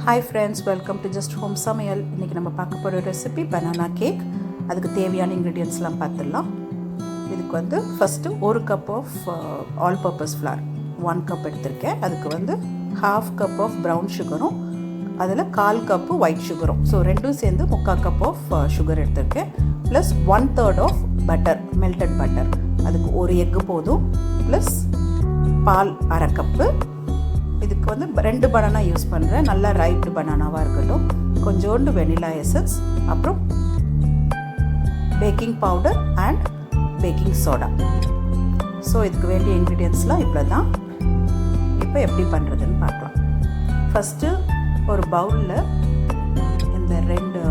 Hi friends, welcome to just home சமையல். இன்றைக்கி நம்ம பார்க்க போகிற ரெசிபி பனானா கேக். அதுக்கு தேவையான இன்க்ரீடியன்ட்ஸ்லாம் பார்த்துடலாம். இதுக்கு first 1 cup of all purpose flour 1 cup எடுத்திருக்கேன். அதுக்கு ½ கப் ஆஃப் ப்ரௌன் சுகரும் அதில் 1/4 கப்பு ஒயிட் சுகரும், ஸோ ரெண்டும் சேர்ந்து 3/4 கப் ஆஃப் சுகர் எடுத்திருக்கேன். Plus 1/3 of butter, melted butter. அதுக்கு ஒரு எக்கு போதும். ப்ளஸ் பால் 1/2 கப்பு. இதுக்கு 2 பனானா யூஸ் பண்ணுறேன், நல்லா ரைப்டு பனானாவாக இருக்கட்டும். கொஞ்சோண்டு வெனிலா எசன்ஸ், அப்புறம் baking powder and baking soda. So இதுக்கு வேண்டிய இன்க்ரீடியன்ட்ஸ்லாம் இவ்வளோ தான். இப்போ எப்படி பண்ணுறதுன்னு பார்க்கலாம். ஃபஸ்ட்டு ஒரு பவுலில் இந்த 2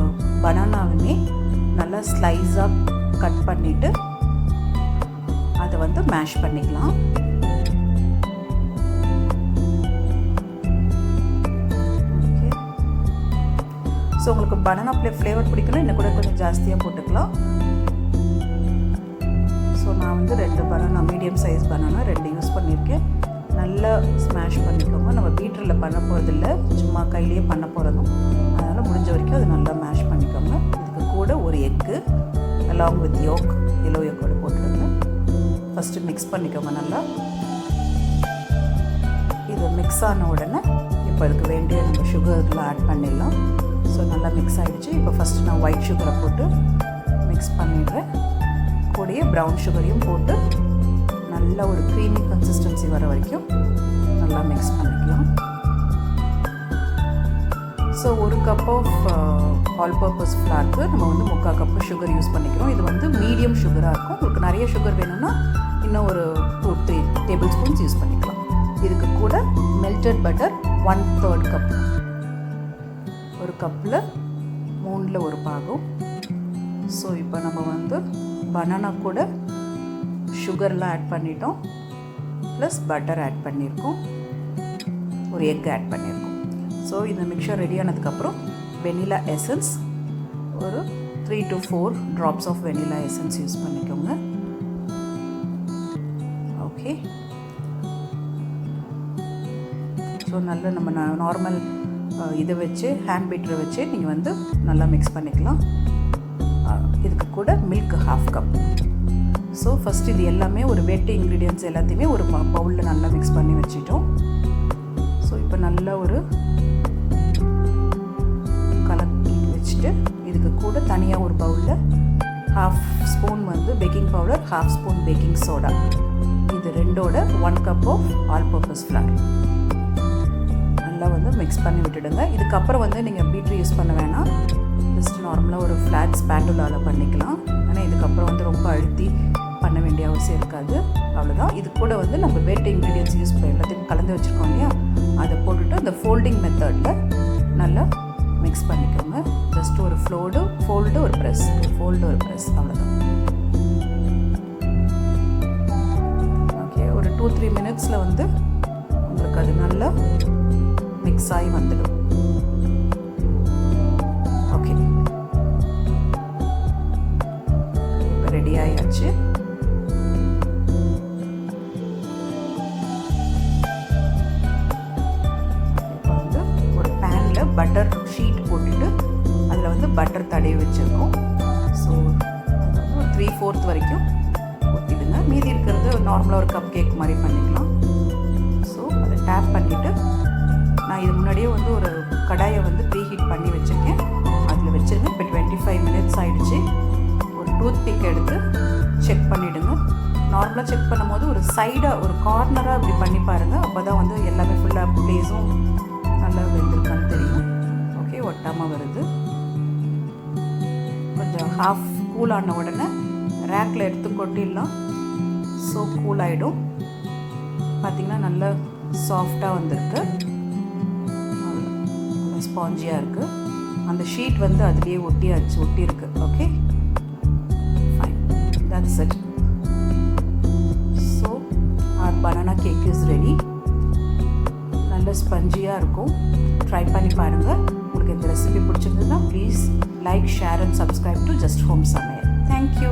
பனானாவுமே நல்லா ஸ்லைஸாக கட் பண்ணிவிட்டு அதை மேஷ் பண்ணிக்கலாம். ஸோ உங்களுக்கு பனானா ஃப்ளேவர் பிடிக்கணும், இன்னும் கூட கொஞ்சம் ஜாஸ்தியாக போட்டுக்கலாம். ஸோ நான் 2 banana, medium size banana 2 use பண்ணியிருக்கேன். நல்லா ஸ்மாஷ் பண்ணிக்கோங்க. நம்ம பீட்டரில் பண்ண போகிறதில்ல, சும்மா கையிலேயே பண்ண போகிறதும். அதனால் முடிஞ்ச வரைக்கும் அது நல்லா மேஷ் பண்ணிக்கோங்க. இதுக்கு கூட ஒரு egg along with yolk, yellow யோக்கோடு போட்டுருங்க. ஃபஸ்ட்டு மிக்ஸ் பண்ணிக்கோங்க நல்லா. இது மிக்ஸ் ஆன உடனே இப்போ அதுக்கு வேண்டிய நம்ம சுகர்லாம் ஆட் பண்ணிடலாம். ஸோ நல்லா மிக்ஸ் ஆகிடுச்சு. இப்போ ஃபஸ்ட்டு நான் ஒயிட் சுகரை போட்டு மிக்ஸ் பண்ணிடுறேன். கூடயே ப்ரௌன் சுகரையும் போட்டு நல்லா ஒரு க்ரீமி கன்சிஸ்டன்சி வர வரைக்கும் நல்லா மிக்ஸ் பண்ணிக்கலாம். So 1 cup of all purpose ஃப்ளாருக்கு நம்ம 3/4 கப்பு சுகர் யூஸ் பண்ணிக்கிறோம். இது மீடியம் சுகராக இருக்கும். உங்களுக்கு நிறைய சுகர் வேணும்னா இன்னும் ஒரு 2-3 டேபிள் ஸ்பூன்ஸ் யூஸ் பண்ணிக்கலாம். இதுக்கு கூட மெல்டட் பட்டர் 1/3 கப். ஒரு கப்பில் 3ல் 1 பாகம். ஸோ இப்போ நம்ம பனானா கூட சுகர்லாம் ஆட் பண்ணிட்டோம். ப்ளஸ் பட்டர் ஆட் பண்ணியிருக்கோம், ஒரு எக் ஆட் பண்ணியிருக்கோம். ஸோ இந்த மிக்சர் ரெடி ஆனதுக்கப்புறம் வெனிலா எசன்ஸ் ஒரு 3 to 4 drops of vanilla essence use பண்ணிக்கோங்க. ஓகே, ஸோ நல்ல நம்ம நார்மல் இதை வச்சு ஹேண்ட் பீட்டரை வச்சு நீங்கள் நல்லா மிக்ஸ் பண்ணிக்கலாம். இதுக்கு கூட மில்க் ½ கப். ஸோ ஃபஸ்ட் இது எல்லாமே ஒரு வெட் இன்க்ரீடியன்ட்ஸ் எல்லாத்தையுமே ஒரு பவுலில் நல்லா மிக்ஸ் பண்ணி வச்சிட்டோம். ஸோ இப்போ நல்லா ஒரு கலக்கி வச்சுட்டு இதுக்கு கூட தனியாக ஒரு பவுலில் ½ spoon baking powder, ½ spoon baking soda, இது 2ஓட 1 cup of all purpose flour நல்லா மிக்ஸ் பண்ணி விட்டுடுங்க. இதுக்கப்புறம் நீங்கள் பீட்ரு யூஸ் பண்ண வேணாம், ஜஸ்ட் நார்மலாக ஒரு ஃப்ளாட் ஸ்பேட்டுலாவில் பண்ணிக்கலாம். ஆனால் இதுக்கப்புறம் ரொம்ப அழுத்தி பண்ண வேண்டிய அவசியம் இருக்காது. அவ்வளோதான். இது கூட நம்ம வெட் இன்க்ரீடியன்ட்ஸ் யூஸ் பண்ணி எல்லாத்தையும் கலந்து வச்சுருக்கோம் இல்லையா, அதை போட்டுட்டு அந்த ஃபோல்டிங் மெத்தடில் நல்லா மிக்ஸ் பண்ணிக்கோங்க. ஜஸ்ட் ஒரு ஃபோல்டு ஒரு ப்ரெஸ், அவ்வளோதான். ஓகே, ஒரு 2-3 மினிட்ஸில் உங்களுக்கு அது நல்லா மிக்ஸ் ஆகி வந்துடும். ஓகே, இப்போ ரெடி ஆகியாச்சு. இப்போ ஒரு பேனில் பட்டர் ஷீட் போட்டுட்டு அதில் பட்டர் தடவி வச்சுருக்கோம். ஸோ அது ஒரு 3/4 வரைக்கும் ஊற்றிடுங்க. மீதி இருக்கிறது நார்மலாக ஒரு கப் கேக் மாதிரி பண்ணிக்கலாம். ஸோ அதை டேப் பண்ணிவிட்டு நான் இது முன்னாடியே ஒரு கடாயை ப்ரீஹீட் பண்ணி வச்சுருக்கேன், அதில் வச்சுருங்க. இப்போ 25 மினிட்ஸ் ஆகிடுச்சு. ஒரு டூத் பிக் எடுத்து செக் பண்ணிவிடுங்க. நார்மலாக செக் பண்ணும்போது ஒரு சைடாக, ஒரு கார்னராக இப்படி பண்ணி பாருங்கள். அப்போ தான் எல்லாமே ஃபுல்லாக ப்ளேஸும் நல்லா வெந்திருக்கான்னு தெரியும். ஓகே, ஒட்டாமல் வருது. கொஞ்சம் ½ கூல் ஆன உடனே ரேக்கில் எடுத்து கொட்டிடலாம். ஸோ கூல் ஆகிடும். பார்த்திங்கன்னா நல்லா சாஃப்டாக வந்திருக்கு, ஸ்பாஞ்சியாக இருக்குது. அந்த ஷீட் அதுலேயே ஒட்டியிருக்கு. Okay, fine, that's it. So our banana cake is ready. நல்ல ஸ்பஞ்சியாக இருக்கும். ட்ரை பண்ணி பாருங்கள். உங்களுக்கு இந்த ரெசிபி பிடிச்சிருந்ததுன்னா please like, share and subscribe to just home சமையல். தேங்க்யூ.